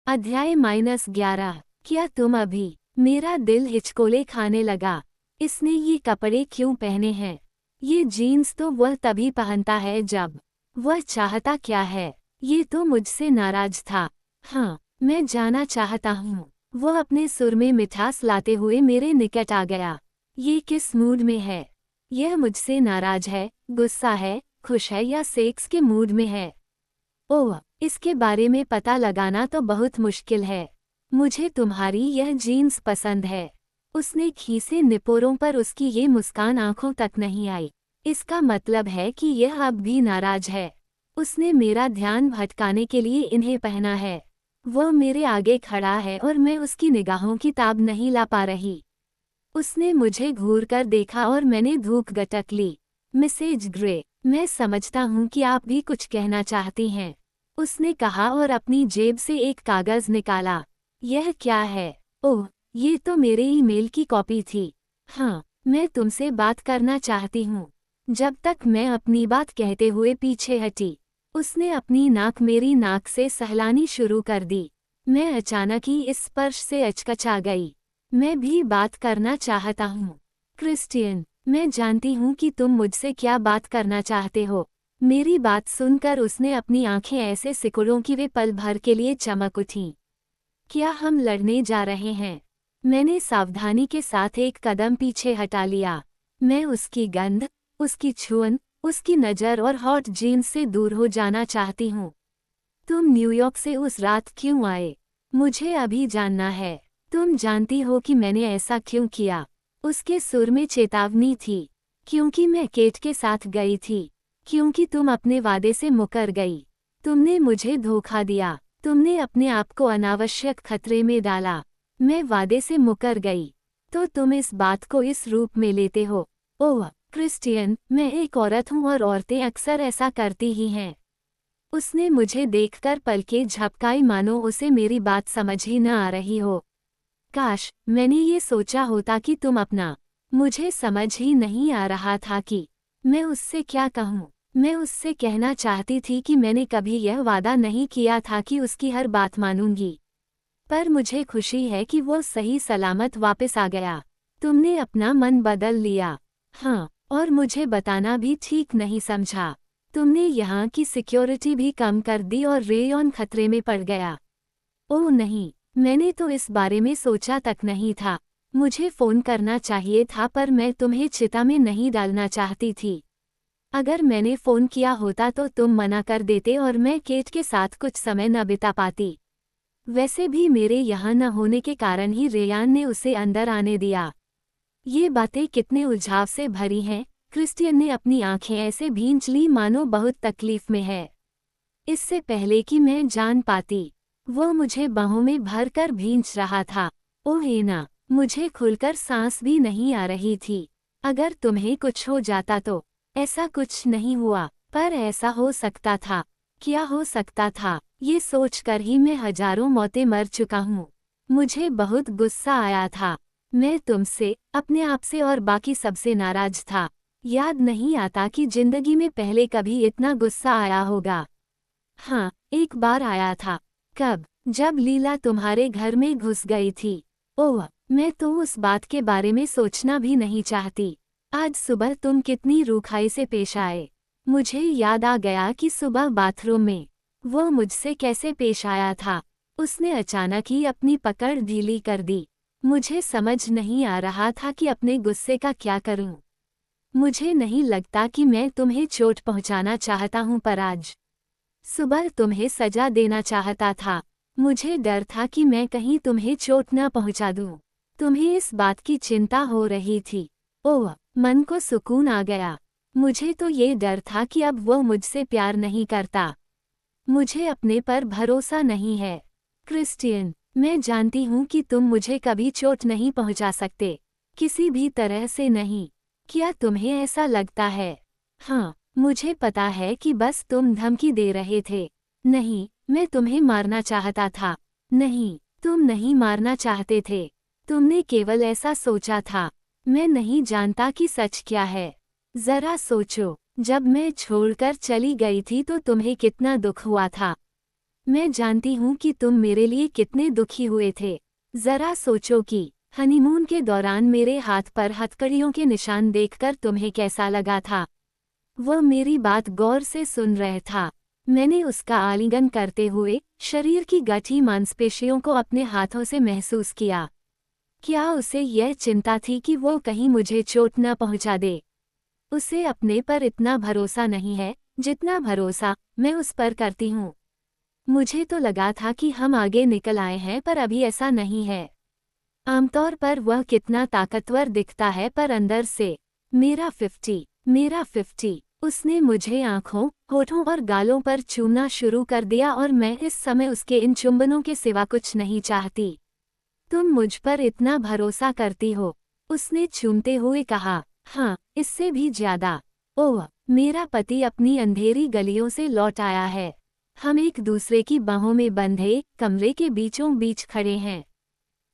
अध्याय -11। क्या तुम अभी? मेरा दिल हिचकोले खाने लगा। इसने ये कपड़े क्यों पहने हैं? ये जीन्स तो वह तभी पहनता है जब वह चाहता क्या है? ये तो मुझसे नाराज था। हाँ, मैं जाना चाहता हूँ। वह अपने सुर में मिठास लाते हुए मेरे निकट आ गया। ये किस मूड में है? यह मुझसे नाराज है, गुस्सा है, खुश है या सेक्स के मूड में है? ओह, इसके बारे में पता लगाना तो बहुत मुश्किल है। मुझे तुम्हारी यह जीन्स पसंद है। उसने खीसे निपोरों पर उसकी ये मुस्कान आंखों तक नहीं आई। इसका मतलब है कि यह अब भी नाराज है। उसने मेरा ध्यान भटकाने के लिए इन्हें पहना है। वह मेरे आगे खड़ा है और मैं उसकी निगाहों की ताब नहीं ला पा रही। उसने मुझे घूर कर देखा और मैंने धूप गटक ली। मिसेज ग्रे, मैं समझता हूँ कि आप भी कुछ कहना चाहती हैं, उसने कहा और अपनी जेब से एक कागज निकाला। यह क्या है? ओह, ये तो मेरे ईमेल की कॉपी थी। हाँ, मैं तुमसे बात करना चाहती हूँ। जब तक मैं अपनी बात कहते हुए पीछे हटी, उसने अपनी नाक मेरी नाक से सहलानी शुरू कर दी। मैं अचानक ही इस स्पर्श से अचकचा गई। मैं भी बात करना चाहता हूँ। क्रिस्टियन, मैं जानती हूँ कि तुम मुझसे क्या बात करना चाहते हो। मेरी बात सुनकर उसने अपनी आंखें ऐसे सिकुड़ों कि वे पल भर के लिए चमक उठीं। क्या हम लड़ने जा रहे हैं? मैंने सावधानी के साथ एक कदम पीछे हटा लिया। मैं उसकी गंध, उसकी छुअन, उसकी नज़र और हॉट जीन्स से दूर हो जाना चाहती हूँ। तुम न्यूयॉर्क से उस रात क्यों आए? मुझे अभी जानना है। तुम जानती हो कि मैंने ऐसा क्यों किया? उसके सुर में चेतावनी थी। क्योंकि मैं केट के साथ गई थी। क्योंकि तुम अपने वादे से मुकर गई। तुमने मुझे धोखा दिया। तुमने अपने आप को अनावश्यक खतरे में डाला। मैं वादे से मुकर गई। तो तुम इस बात को इस रूप में लेते हो। ओह, क्रिस्टियन, मैं एक औरत हूँ और औरतें अक्सर ऐसा करती ही हैं। उसने मुझे देखकर पलकें झपकाई मानो उसे मेरी बात समझ ही न आ रही हो। काश मैंने ये सोचा होता कि तुम अपना। मुझे समझ ही नहीं आ रहा था कि मैं उससे क्या कहूँ। मैं उससे कहना चाहती थी कि मैंने कभी यह वादा नहीं किया था कि उसकी हर बात मानूंगी। पर मुझे खुशी है कि वो सही सलामत वापस आ गया। तुमने अपना मन बदल लिया। हाँ, और मुझे बताना भी ठीक नहीं समझा। तुमने यहाँ की सिक्योरिटी भी कम कर दी और रेयॉन खतरे में पड़ गया। ओह नहीं, मैंने तो इस बारे में सोचा तक नहीं था। मुझे फ़ोन करना चाहिए था पर मैं तुम्हें चिता में नहीं डालना चाहती थी। अगर मैंने फ़ोन किया होता तो तुम मना कर देते और मैं केट के साथ कुछ समय न बिता पाती। वैसे भी मेरे यहाँ न होने के कारण ही रेयान ने उसे अंदर आने दिया। ये बातें कितने उलझाव से भरी हैं। क्रिस्टियन ने अपनी आंखें ऐसे भींच ली मानो बहुत तकलीफ में है। इससे पहले कि मैं जान पाती, वो मुझे बाहों में भरकर भींच रहा था। ओह एना, मुझे खुलकर सांस भी नहीं आ रही थी। अगर तुम्हें कुछ हो जाता तो? ऐसा कुछ नहीं हुआ, पर ऐसा हो सकता था। क्या हो सकता था? ये सोचकर ही मैं हजारों मौतें मर चुका हूँ। मुझे बहुत गुस्सा आया था। मैं तुमसे, अपने आप से और बाकी सबसे नाराज था। याद नहीं आता कि जिंदगी में पहले कभी इतना गुस्सा आया होगा। हाँ, एक बार आया था। कब? जब लीला तुम्हारे घर में घुस गई थी। ओह, मैं तो उस बात के बारे में सोचना भी नहीं चाहती। आज सुबह तुम कितनी रूखाई से पेश आए। मुझे याद आ गया कि सुबह बाथरूम में वो मुझसे कैसे पेश आया था। उसने अचानक ही अपनी पकड़ ढीली कर दी। मुझे समझ नहीं आ रहा था कि अपने गुस्से का क्या करूं। मुझे नहीं लगता कि मैं तुम्हें चोट पहुंचाना चाहता हूं पर आज सुबह तुम्हें सजा देना चाहता था। मुझे डर था कि मैं कहीं तुम्हें चोट न पहुंचा दूं। तुम्हें इस बात की चिंता हो रही थी। ओह, मन को सुकून आ गया। मुझे तो ये डर था कि अब वो मुझसे प्यार नहीं करता। मुझे अपने पर भरोसा नहीं है। क्रिस्टियन, मैं जानती हूँ कि तुम मुझे कभी चोट नहीं पहुंचा सकते। किसी भी तरह से नहीं। क्या तुम्हें ऐसा लगता है? हाँ, मुझे पता है कि बस तुम धमकी दे रहे थे। नहीं, मैं तुम्हें मारना चाहता था। नहीं, तुम नहीं मारना चाहते थे। तुमने केवल ऐसा सोचा था। मैं नहीं जानता कि सच क्या है। जरा सोचो, जब मैं छोड़कर चली गई थी तो तुम्हें कितना दुख हुआ था। मैं जानती हूँ कि तुम मेरे लिए कितने दुखी हुए थे। जरा सोचो कि हनीमून के दौरान मेरे हाथ पर हथकड़ियों के निशान देखकर तुम्हें कैसा लगा था। वह मेरी बात गौर से सुन रहा था। मैंने उसका आलिंगन करते हुए शरीर की गठी मांसपेशियों को अपने हाथों से महसूस किया। क्या उसे यह चिंता थी कि वो कहीं मुझे चोट न पहुंचा दे? उसे अपने पर इतना भरोसा नहीं है जितना भरोसा मैं उस पर करती हूँ। मुझे तो लगा था कि हम आगे निकल आए हैं, पर अभी ऐसा नहीं है। आमतौर पर वह कितना ताकतवर दिखता है, पर अंदर से मेरा 50। उसने मुझे आंखों, होठों और गालों पर चूमना शुरू कर दिया और मैं इस समय उसके इन चुंबनों के सिवा कुछ नहीं चाहती। तुम मुझ पर इतना भरोसा करती हो, उसने चूमते हुए कहा। हाँ, इससे भी ज्यादा। ओह, मेरा पति अपनी अंधेरी गलियों से लौट आया है। हम एक दूसरे की बाहों में बंधे कमरे के बीचों बीच खड़े हैं।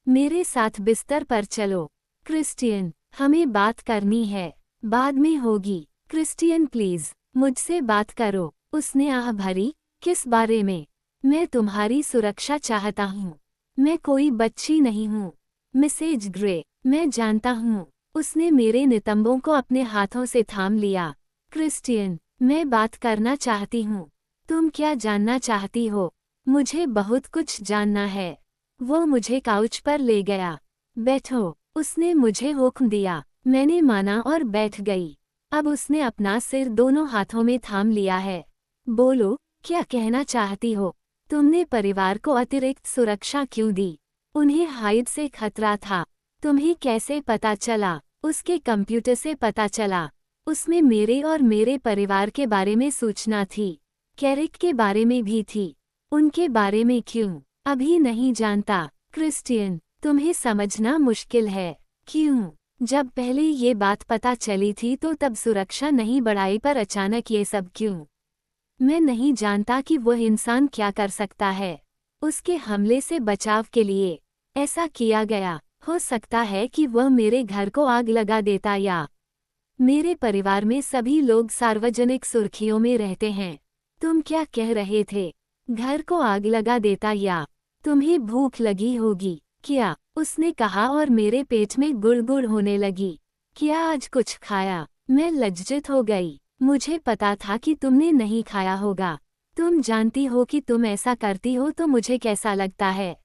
मेरे साथ बिस्तर पर चलो। क्रिस्टियन, हमें बात करनी है। बाद में होगी। क्रिस्टियन प्लीज, मुझसे बात करो। उसने आह भरी। किस बारे में? मैं तुम्हारी सुरक्षा चाहता हूँ। मैं कोई बच्ची नहीं हूँ। मिसेज ग्रे, मैं जानता हूँ। उसने मेरे नितंबों को अपने हाथों से थाम लिया। क्रिस्टियन, मैं बात करना चाहती हूँ। तुम क्या जानना चाहती हो? मुझे बहुत कुछ जानना है। वो मुझे काउच पर ले गया। बैठो, उसने मुझे हुक्म दिया। मैंने माना और बैठ गई। अब उसने अपना सिर दोनों हाथों में थाम लिया है। बोलो, क्या कहना चाहती हो? तुमने परिवार को अतिरिक्त सुरक्षा क्यों दी? उन्हें हाइड से खतरा था। तुम्हें कैसे पता चला? उसके कंप्यूटर से पता चला। उसमें मेरे और मेरे परिवार के बारे में सूचना थी। कैरिक के बारे में भी थी। उनके बारे में क्यों? अभी नहीं जानता। क्रिस्टियन, तुम्हें समझना मुश्किल है। क्यों? जब पहले ये बात पता चली थी तो तब सुरक्षा नहीं बढ़ाई, पर अचानक ये सब क्यों? मैं नहीं जानता कि वह इंसान क्या कर सकता है। उसके हमले से बचाव के लिए ऐसा किया गया। हो सकता है कि वह मेरे घर को आग लगा देता, या मेरे परिवार में सभी लोग सार्वजनिक सुर्खियों में रहते हैं। तुम क्या कह रहे थे? घर को आग लगा देता, या तुम्हें भूख लगी होगी क्या? उसने कहा और मेरे पेट में गुड़गुड़ होने लगी। क्या आज कुछ खाया? मैं लज्जित हो गई। मुझे पता था कि तुमने नहीं खाया होगा। तुम जानती हो कि तुम ऐसा करती हो तो मुझे कैसा लगता है।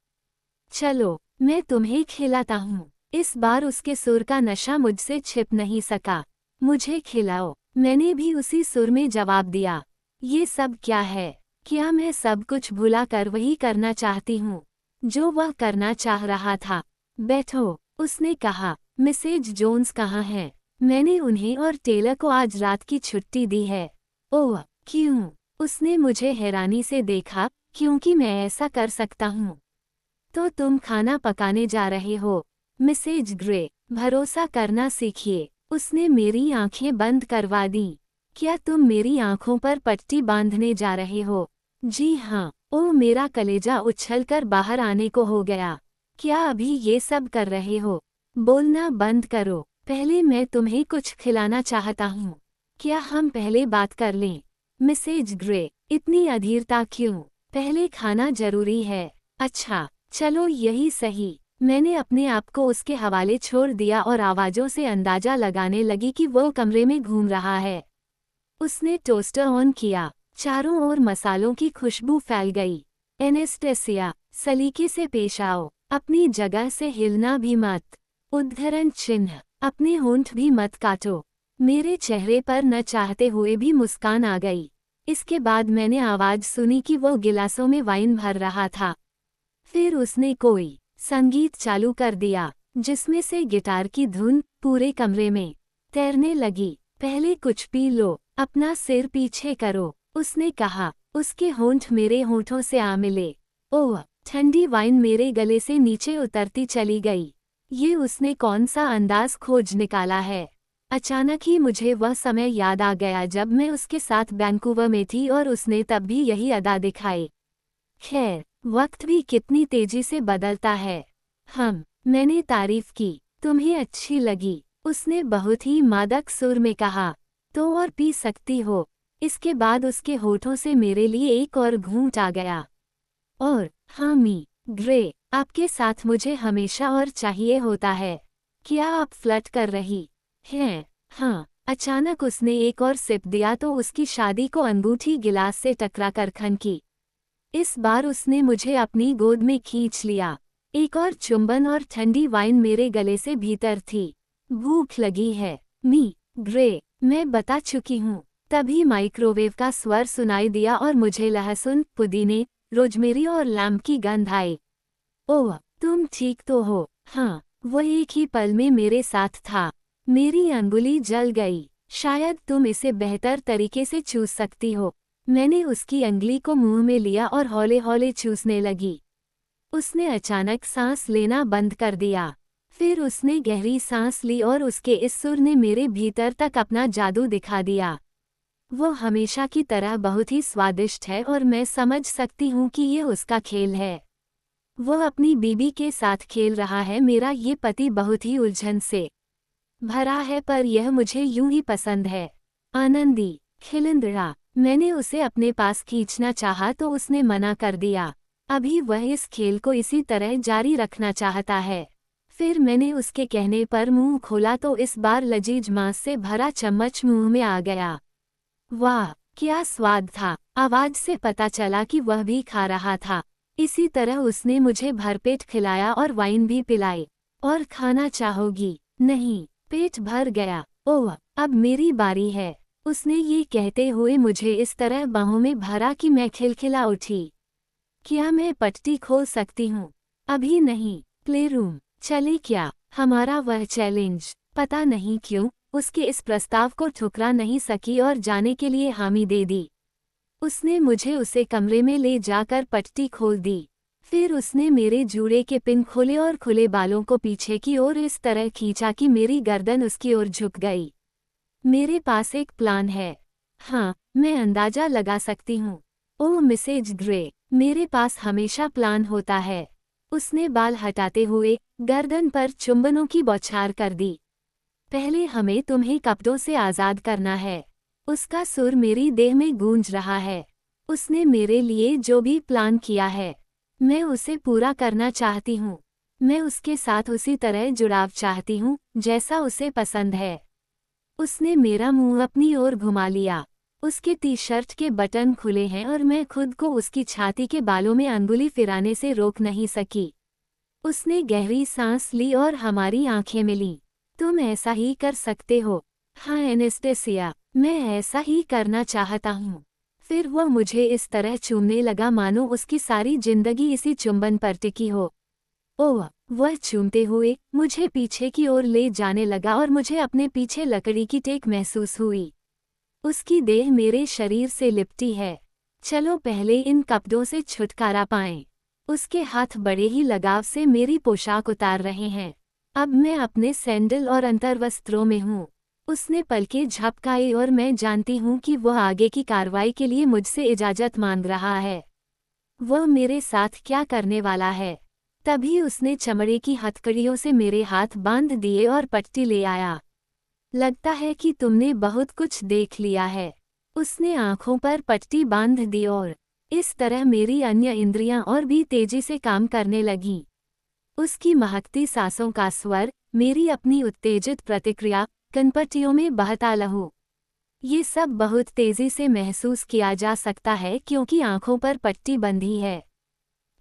चलो, मैं तुम्हें खिलाता हूँ। इस बार उसके सुर का नशा मुझसे छिप नहीं सका। मुझे खिलाओ। मैंने भी उसी सुर में जवाब दिया। ये सब क्या है? क्या मैं सब कुछ भुला कर वही करना चाहती हूँ जो वह करना चाह रहा था? बैठो, उसने कहा। मिसेज जोन्स कहाँ हैं? मैंने उन्हें और टेलर को आज रात की छुट्टी दी है। ओह, क्यों? उसने मुझे हैरानी से देखा। क्योंकि मैं ऐसा कर सकता हूँ। तो तुम खाना पकाने जा रहे हो? मिसेज ग्रे, भरोसा करना सीखिए। उसने मेरी आंखें बंद करवा दी। क्या तुम मेरी आंखों पर पट्टी बांधने जा रहे हो? जी हाँ। ओह, मेरा कलेजा उछलकर बाहर आने को हो गया। क्या अभी ये सब कर रहे हो? बोलना बंद करो। पहले मैं तुम्हें कुछ खिलाना चाहता हूँ। क्या हम पहले बात कर लें? मिसेज ग्रे, इतनी अधीरता क्यों? पहले खाना जरूरी है। अच्छा, चलो यही सही। मैंने अपने आप को उसके हवाले छोड़ दिया और आवाज़ों से अंदाजा लगाने लगी कि वो कमरे में घूम रहा है। उसने टोस्टर ऑन किया। चारों ओर मसालों की खुशबू फैल गई। एनेस्टेसिया, सलीके से पेश आओ। अपनी जगह से हिलना भी मत। उद्धरण चिन्ह, अपने होंठ भी मत काटो। मेरे चेहरे पर न चाहते हुए भी मुस्कान आ गई। इसके बाद मैंने आवाज़ सुनी कि वो गिलासों में वाइन भर रहा था। फिर उसने कोई संगीत चालू कर दिया जिसमें से गिटार की धुन पूरे कमरे में तैरने लगी। पहले कुछ पी लो, अपना सिर पीछे करो, उसने कहा। उसके होंठ मेरे होंठों से आ मिले। ओह, ठंडी वाइन मेरे गले से नीचे उतरती चली गई। ये उसने कौन सा अंदाज खोज निकाला है? अचानक ही मुझे वह समय याद आ गया जब मैं उसके साथ वैंकूवर में थी और उसने तब भी यही अदा दिखाई। खैर, वक्त भी कितनी तेजी से बदलता है। मैंने तारीफ की। तुम्हें अच्छी लगी, उसने बहुत ही मादक सुर में कहा। तो और पी सकती हो। इसके बाद उसके होठों से मेरे लिए एक और घूंट आ गया। और हाँ मी ग्रे, आपके साथ मुझे हमेशा और चाहिए होता है। क्या आप फ्लर्ट कर रही हैं? हाँ। अचानक उसने एक और सिप दिया तो उसकी शादी को अंगूठी गिलास से टकराकर खनकी। इस बार उसने मुझे अपनी गोद में खींच लिया। एक और चुंबन और ठंडी वाइन मेरे गले से भीतर थी। भूख लगी है मी ग्रे, मैं बता चुकी हूँ। तभी माइक्रोवेव का स्वर सुनाई दिया और मुझे लहसुन, पुदीने, रोजमेरी और लैम्प की गंध आई। ओह, तुम ठीक तो हो? हाँ, वह एक ही पल में मेरे साथ था। मेरी अंगुली जल गई। शायद तुम इसे बेहतर तरीके से चूस सकती हो। मैंने उसकी अंगुली को मुंह में लिया और हौले हौले चूसने लगी। उसने अचानक सांस लेना बंद कर दिया। फिर उसने गहरी सांस ली और उसके इस सुर ने मेरे भीतर तक अपना जादू दिखा दिया। वो हमेशा की तरह बहुत ही स्वादिष्ट है और मैं समझ सकती हूँ कि ये उसका खेल है। वो अपनी बीबी के साथ खेल रहा है। मेरा ये पति बहुत ही उलझन से भरा है पर यह मुझे यूं ही पसंद है। आनंदी, खिलंदड़ा। मैंने उसे अपने पास खींचना चाहा तो उसने मना कर दिया। अभी वह इस खेल को इसी तरह जारी रखना चाहता है। फिर मैंने उसके कहने पर मुंह खोला तो इस बार लजीज मांस से भरा चम्मच मुंह में आ गया। वाह, क्या स्वाद था! आवाज से पता चला कि वह भी खा रहा था। इसी तरह उसने मुझे भरपेट खिलाया और वाइन भी पिलाई। और खाना चाहोगी? नहीं, पेट भर गया। ओह, अब मेरी बारी है। उसने ये कहते हुए मुझे इस तरह बाहों में भरा कि मैं खिलखिला उठी। क्या मैं पट्टी खोल सकती हूँ? अभी नहीं। प्लेरूम चले क्या? हमारा वह चैलेंज। पता नहीं क्यों उसके इस प्रस्ताव को ठुकरा नहीं सकी और जाने के लिए हामी दे दी। उसने मुझे उसे कमरे में ले जाकर पट्टी खोल दी। फिर उसने मेरे जूड़े के पिन खोले और खुले बालों को पीछे की ओर इस तरह खींचा कि मेरी गर्दन उसकी ओर झुक गई। मेरे पास एक प्लान है। हाँ, मैं अंदाजा लगा सकती हूँ। ओह मिसेज ग्रे, मेरे पास हमेशा प्लान होता है। उसने बाल हटाते हुए गर्दन पर चुंबनों की बौछार कर दी। पहले हमें तुम्हें कपड़ों से आज़ाद करना है। उसका सुर मेरी देह में गूंज रहा है। उसने मेरे लिए जो भी प्लान किया है, मैं उसे पूरा करना चाहती हूँ। मैं उसके साथ उसी तरह जुड़ाव चाहती हूँ जैसा उसे पसंद है। उसने मेरा मुंह अपनी ओर घुमा लिया। उसके टी शर्ट के बटन खुले हैं और मैं खुद को उसकी छाती के बालों में अंगुली फिराने से रोक नहीं सकी। उसने गहरी सांस ली और हमारी आंखें मिलीं। तुम ऐसा ही कर सकते हो। हाँ एनेस्टेसिया, मैं ऐसा ही करना चाहता हूँ। फिर वह मुझे इस तरह चूमने लगा मानो उसकी सारी जिंदगी इसी चुंबन पर टिकी हो। ओह, वह चूमते हुए मुझे पीछे की ओर ले जाने लगा और मुझे अपने पीछे लकड़ी की टेक महसूस हुई। उसकी देह मेरे शरीर से लिपटी है। चलो पहले इन कपड़ों से छुटकारा पाएं। उसके हाथ बड़े ही लगाव से मेरी पोशाक उतार रहे हैं। अब मैं अपने सैंडल और अंतर्वस्त्रों में हूँ। उसने पलकें झपकाई और मैं जानती हूँ कि वह आगे की कार्रवाई के लिए मुझसे इजाज़त मांग रहा है। वह मेरे साथ क्या करने वाला है? तभी उसने चमड़े की हथकड़ियों से मेरे हाथ बांध दिए और पट्टी ले आया। लगता है कि तुमने बहुत कुछ देख लिया है। उसने आंखों पर पट्टी बांध दी और इस तरह मेरी अन्य इंद्रियां और भी तेजी से काम करने लगीं। उसकी महकती सांसों का स्वर, मेरी अपनी उत्तेजित प्रतिक्रिया, कनपट्टियों में बहता लहू, ये सब बहुत तेजी से महसूस किया जा सकता है क्योंकि आंखों पर पट्टी बंधी है।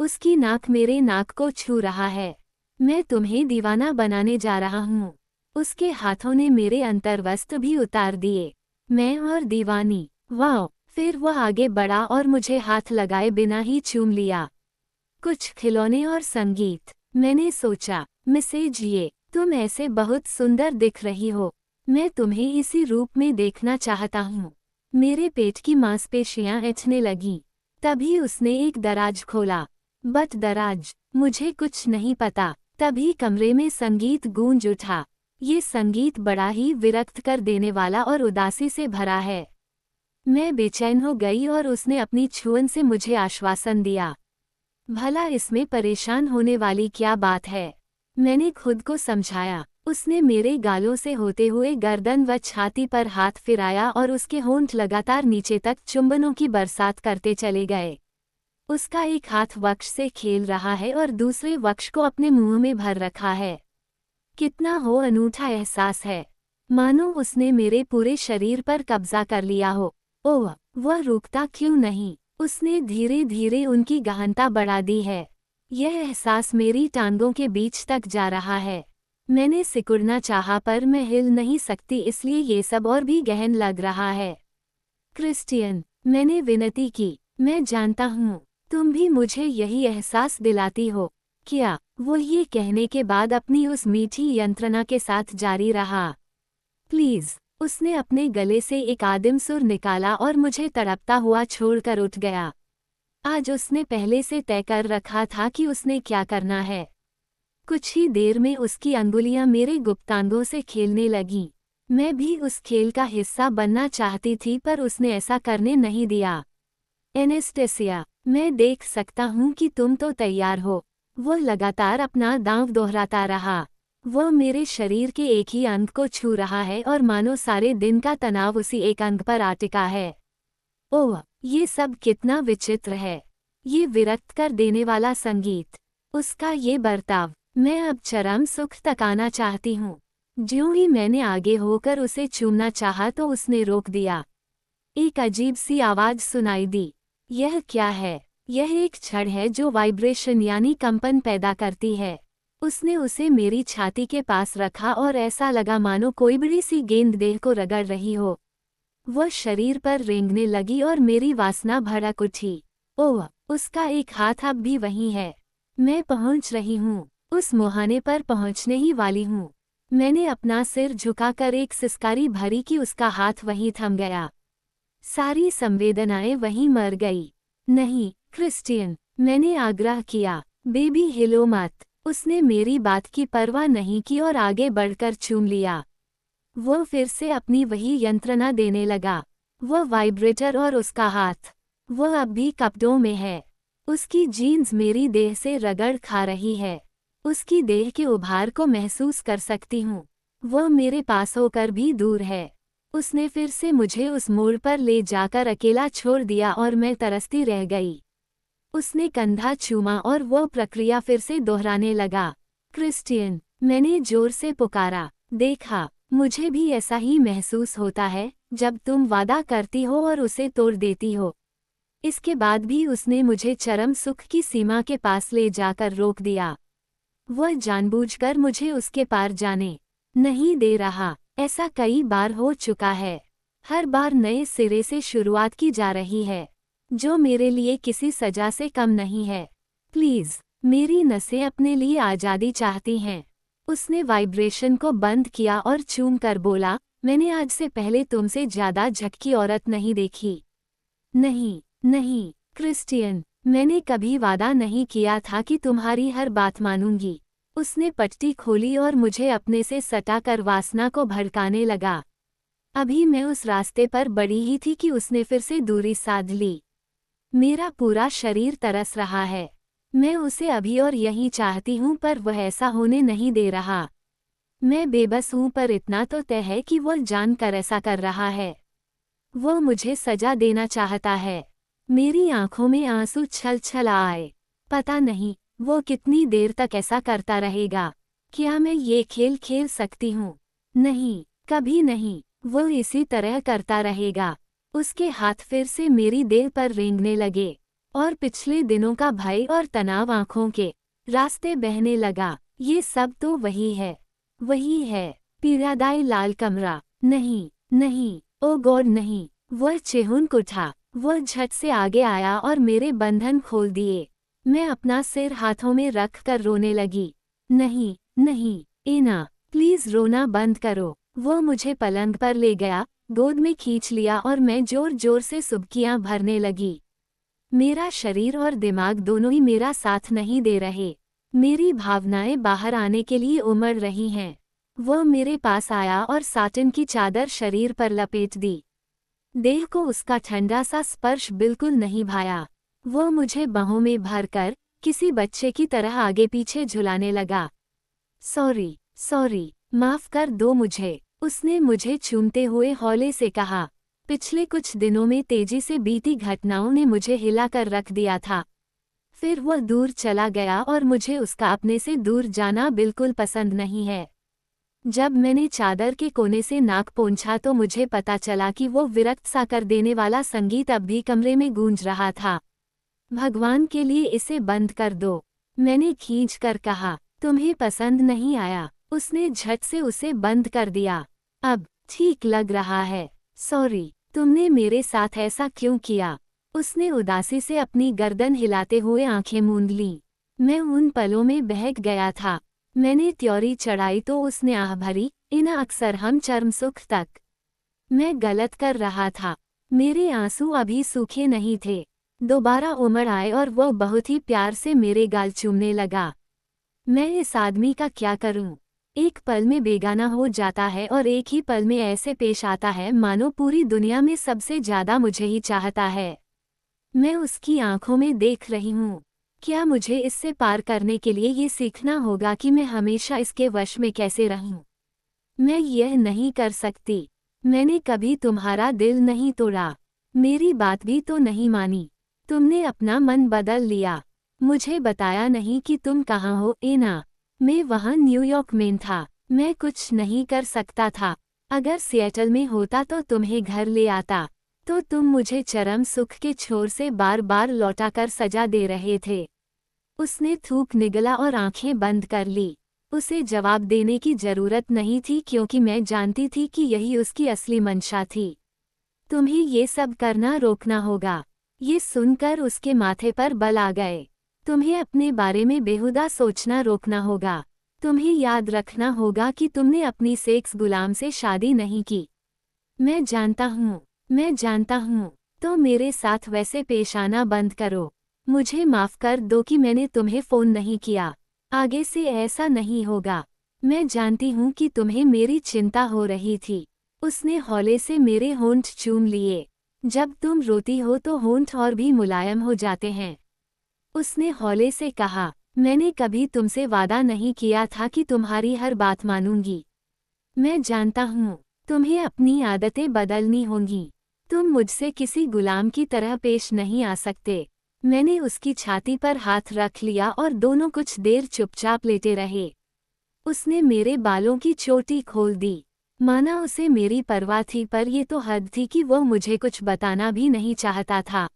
उसकी नाक मेरे नाक को छू रहा है। मैं तुम्हें दीवाना बनाने जा रहा हूँ। उसके हाथों ने मेरे अंतर्वस्त्र भी उतार दिए। मैं और दीवानी। वाह! फिर वह आगे बढ़ा और मुझे हाथ लगाए बिना ही चूम लिया। कुछ खिलौने और संगीत। मैंने सोचा, मिसेज ये, तुम ऐसे बहुत सुंदर दिख रही हो। मैं तुम्हें इसी रूप में देखना चाहता हूँ। मेरे पेट की मांसपेशियां ऐंठने लगीं। तभी उसने एक दराज खोला। बट दराज, मुझे कुछ नहीं पता। तभी कमरे में संगीत गूंज उठा। ये संगीत बड़ा ही विरक्त कर देने वाला और उदासी से भरा है। मैं बेचैन हो गई और उसने अपनी छुअन से मुझे आश्वासन दिया। भला इसमें परेशान होने वाली क्या बात है? मैंने खुद को समझाया। उसने मेरे गालों से होते हुए गर्दन व छाती पर हाथ फिराया और उसके होंठ लगातार नीचे तक चुंबनों की बरसात करते चले गए। उसका एक हाथ वक्ष से खेल रहा है और दूसरे वक्ष को अपने मुंह में भर रखा है। कितना हो अनूठा एहसास है, मानो उसने मेरे पूरे शरीर पर कब्जा कर लिया हो। ओह, वह रुकता क्यों नहीं? उसने धीरे धीरे उनकी गहनता बढ़ा दी है। यह एहसास मेरी टांगों के बीच तक जा रहा है। मैंने सिकुड़ना चाहा पर मैं हिल नहीं सकती, इसलिए ये सब और भी गहन लग रहा है। क्रिस्टियन, मैंने विनती की, मैं जानता हूँ तुम भी मुझे यही एहसास दिलाती हो। क्या? वो ये कहने के बाद अपनी उस मीठी यंत्रणा के साथ जारी रहा। प्लीज। उसने अपने गले से एक आदिम सुर निकाला और मुझे तड़पता हुआ छोड़कर उठ गया। आज उसने पहले से तय कर रखा था कि उसने क्या करना है। कुछ ही देर में उसकी अंगुलियां मेरे गुप्तांगों से खेलने लगीं। मैं भी उस खेल का हिस्सा बनना चाहती थी पर उसने ऐसा करने नहीं दिया। एनेस्टेसिया, मैं देख सकता हूँ कि तुम तो तैयार हो। वह लगातार अपना दांव दोहराता रहा। वह मेरे शरीर के एक ही अंग को छू रहा है और मानो सारे दिन का तनाव उसी एक अंग पर आ टिका है। ओह, ये सब कितना विचित्र है। ये विरक्त कर देने वाला संगीत, उसका ये बर्ताव, मैं अब चरम सुख तक आना चाहती हूँ। ज्यों ही मैंने आगे होकर उसे चूमना चाहा तो उसने रोक दिया। एक अजीब सी आवाज सुनाई दी। यह क्या है? यह एक छड़ है जो वाइब्रेशन यानी कंपन पैदा करती है। उसने उसे मेरी छाती के पास रखा और ऐसा लगा मानो कोई बड़ी सी गेंद देह को रगड़ रही हो। वह शरीर पर रेंगने लगी और मेरी वासना भड़क उठी। ओह, उसका एक हाथ अब भी वहीं है। मैं पहुंच रही हूँ, उस मुहाने पर पहुंचने ही वाली हूँ। मैंने अपना सिर झुकाकर एक सिसकारी भरी कि उसका हाथ वहीं थम गया। सारी संवेदनाएं वहीं मर गई। नहीं, क्रिस्टियन, मैंने आग्रह किया, बेबी हिलो मत। उसने मेरी बात की परवाह नहीं की और आगे बढ़कर चूम लिया। वो फिर से अपनी वही यंत्रणा देने लगा। वह वाइब्रेटर और उसका हाथ, वह अब भी कपड़ों में है। उसकी जीन्स मेरी देह से रगड़ खा रही है। उसकी देह के उभार को महसूस कर सकती हूँ। वह मेरे पास होकर भी दूर है। उसने फिर से मुझे उस मोड़ पर ले जाकर अकेला छोड़ दिया और मैं तरसती रह गई। उसने कंधा चूमा और वह प्रक्रिया फिर से दोहराने लगा। क्रिस्टियन, मैंने जोर से पुकारा। देखा, मुझे भी ऐसा ही महसूस होता है जब तुम वादा करती हो और उसे तोड़ देती हो। इसके बाद भी उसने मुझे चरम सुख की सीमा के पास ले जाकर रोक दिया। वह जानबूझकर मुझे उसके पार जाने नहीं दे रहा। ऐसा कई बार हो चुका है। हर बार नए सिरे से शुरुआत की जा रही है, जो मेरे लिए किसी सजा से कम नहीं है। प्लीज, मेरी नसें अपने लिए आज़ादी चाहती हैं। उसने वाइब्रेशन को बंद किया और चूम कर बोला, मैंने आज से पहले तुमसे ज्यादा झटकी औरत नहीं देखी। नहीं, नहीं, क्रिस्टियन, मैंने कभी वादा नहीं किया था कि तुम्हारी हर बात मानूंगी। उसने पट्टी खोली और मुझे अपने से सटाकर वासना को भड़काने लगा। अभी मैं उस रास्ते पर बढ़ी ही थी कि उसने फिर से दूरी साध ली। मेरा पूरा शरीर तरस रहा है। मैं उसे अभी और यहीं चाहती हूँ पर वह ऐसा होने नहीं दे रहा। मैं बेबस हूँ पर इतना तो तय है कि वह जानकर ऐसा कर रहा है। वह मुझे सजा देना चाहता है। मेरी आंखों में आंसू छल छल आए। पता नहीं वो कितनी देर तक ऐसा करता रहेगा। क्या मैं ये खेल खेल सकती हूँ? नहीं, कभी नहीं। वो इसी तरह करता रहेगा। उसके हाथ फिर से मेरी देह पर रेंगने लगे और पिछले दिनों का भय और तनाव आंखों के रास्ते बहने लगा। ये सब तो वही है, वही है, पीड़ादायी लाल कमरा। नहीं, नहीं, ओ गॉड नहीं। वह चिहुक उठा। वह झट से आगे आया और मेरे बंधन खोल दिए। मैं अपना सिर हाथों में रख कर रोने लगी। नहीं, नहीं, एना, प्लीज रोना बंद करो। वह मुझे पलंग पर ले गया, गोद में खींच लिया और मैं जोर जोर से सुबकियां भरने लगी। मेरा शरीर और दिमाग दोनों ही मेरा साथ नहीं दे रहे। मेरी भावनाएं बाहर आने के लिए उमड़ रही हैं। वह मेरे पास आया और साटन की चादर शरीर पर लपेट दी। देह को उसका ठंडा सा स्पर्श बिल्कुल नहीं भाया। वह मुझे बाहों में भरकर किसी बच्चे की तरह आगे पीछे झुलाने लगा। सॉरी, सॉरी, माफ कर दो मुझे, उसने मुझे चूमते हुए हौले से कहा। पिछले कुछ दिनों में तेजी से बीती घटनाओं ने मुझे हिला कर रख दिया था। फिर वह दूर चला गया और मुझे उसका अपने से दूर जाना बिल्कुल पसंद नहीं है। जब मैंने चादर के कोने से नाक पोंछा तो मुझे पता चला कि वो विरक्त सा कर देने वाला संगीत अब भी कमरे में गूंज रहा था। भगवान के लिए इसे बंद कर दो, मैंने खींच कर कहा। तुम्हें पसंद नहीं आया? उसने झट से उसे बंद कर दिया। अब ठीक लग रहा है। सॉरी, तुमने मेरे साथ ऐसा क्यों किया? उसने उदासी से अपनी गर्दन हिलाते हुए आंखें मूंद लीं। मैं उन पलों में बहक गया था। मैंने त्योरी चढ़ाई तो उसने आह भरी, इन अक्सर हम चरम सुख तक। मैं गलत कर रहा था। मेरे आंसू अभी सूखे नहीं थे। दोबारा उमड़ आए और वह बहुत ही प्यार से मेरे गाल चूमने लगा। मैं इस आदमी का क्या करूं? एक पल में बेगाना हो जाता है और एक ही पल में ऐसे पेश आता है मानो पूरी दुनिया में सबसे ज्यादा मुझे ही चाहता है। मैं उसकी आंखों में देख रही हूँ। क्या मुझे इससे पार करने के लिए ये सीखना होगा कि मैं हमेशा इसके वश में कैसे रहूं? मैं यह नहीं कर सकती। मैंने कभी तुम्हारा दिल नहीं तोड़ा। मेरी बात भी तो नहीं मानी। तुमने अपना मन बदल लिया। मुझे बताया नहीं कि तुम कहाँ हो एना। मैं वहाँ न्यूयॉर्क में था। मैं कुछ नहीं कर सकता था। अगर सिएटल में होता तो तुम्हें घर ले आता, तो तुम मुझे चरम सुख के छोर से बार बार लौटाकर सजा दे रहे थे। उसने थूक निगला और आंखें बंद कर ली। उसे जवाब देने की जरूरत नहीं थी क्योंकि मैं जानती थी कि यही उसकी असली मंशा थी। तुम्हें ये सब करना रोकना होगा। ये सुनकर उसके माथे पर बल आ गए। तुम्हें अपने बारे में बेहुदा सोचना रोकना होगा। तुम्हें याद रखना होगा कि तुमने अपनी सेक्स गुलाम से शादी नहीं की। मैं जानता हूँ। तो मेरे साथ वैसे पेश आना बंद करो। मुझे माफ कर दो कि मैंने तुम्हें फोन नहीं किया। आगे से ऐसा नहीं होगा। मैं जानती हूँ कि तुम्हें मेरी चिंता हो रही थी। उसने हौले से मेरे होंठ चूम लिए। जब तुम रोती हो तो होंठ और भी मुलायम हो जाते हैं। उसने हौले से कहा, मैंने कभी तुमसे वादा नहीं किया था कि तुम्हारी हर बात मानूंगी। मैं जानता हूँ, तुम्हें अपनी आदतें बदलनी होंगी। तुम मुझसे किसी गुलाम की तरह पेश नहीं आ सकते। मैंने उसकी छाती पर हाथ रख लिया और दोनों कुछ देर चुपचाप लेटे रहे। उसने मेरे बालों की चोटी खोल दी। माना उसे मेरी परवाह थी, पर ये तो हद थी कि वो मुझे कुछ बताना भी नहीं चाहता था।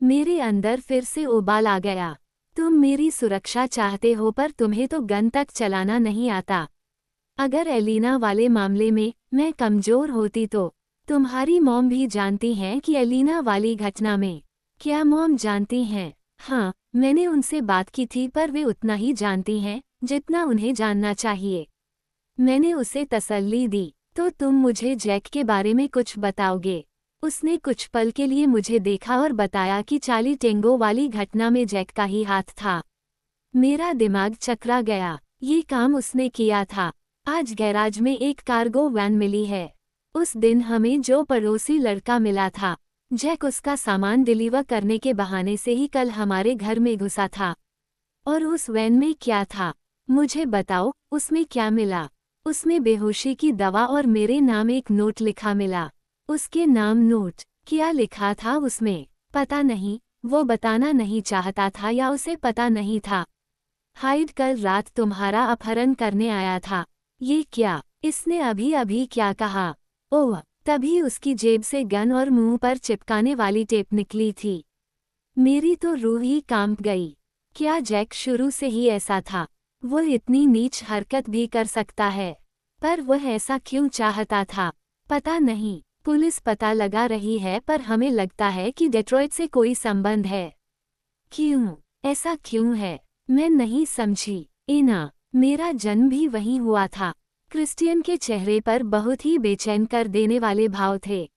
मेरे अंदर फिर से उबाल आ गया। तुम मेरी सुरक्षा चाहते हो पर तुम्हें तो गन तक चलाना नहीं आता। अगर एलिना वाले मामले में मैं कमजोर होती तो तुम्हारी मॉम भी जानती हैं कि एलिना वाली घटना में। क्या मॉम जानती हैं? हाँ, मैंने उनसे बात की थी पर वे उतना ही जानती हैं जितना उन्हें जानना चाहिए। मैंने उसे तसल्ली दी। तो तुम मुझे जैक के बारे में कुछ बताओगे? उसने कुछ पल के लिए मुझे देखा और बताया कि चार्ली टेंगो वाली घटना में जैक का ही हाथ था। मेरा दिमाग चकरा गया। ये काम उसने किया था। आज गैराज में एक कार्गो वैन मिली है। उस दिन हमें जो पड़ोसी लड़का मिला था, जैक उसका सामान डिलीवर करने के बहाने से ही कल हमारे घर में घुसा था। और उस वैन में क्या था? मुझे बताओ, उसमें क्या मिला? उसमें बेहोशी की दवा और मेरे नाम एक नोट लिखा मिला। उसके नाम नोट। क्या लिखा था उसमें? पता नहीं। वो बताना नहीं चाहता था या उसे पता नहीं था। हाइड कल रात तुम्हारा अपहरण करने आया था। ये क्या? इसने अभी अभी क्या कहा? ओह, तभी उसकी जेब से गन और मुंह पर चिपकाने वाली टेप निकली थी। मेरी तो रूह ही कांप गई। क्या जैक शुरू से ही ऐसा था? वो इतनी नीच हरकत भी कर सकता है, पर वह ऐसा क्यों चाहता था? पता नहीं। पुलिस पता लगा रही है पर हमें लगता है कि डेट्रॉइट से कोई संबंध है। क्यों? ऐसा क्यों है? मैं नहीं समझी। एना, मेरा जन्म भी वहीं हुआ था। क्रिस्टियन के चेहरे पर बहुत ही बेचैन कर देने वाले भाव थे।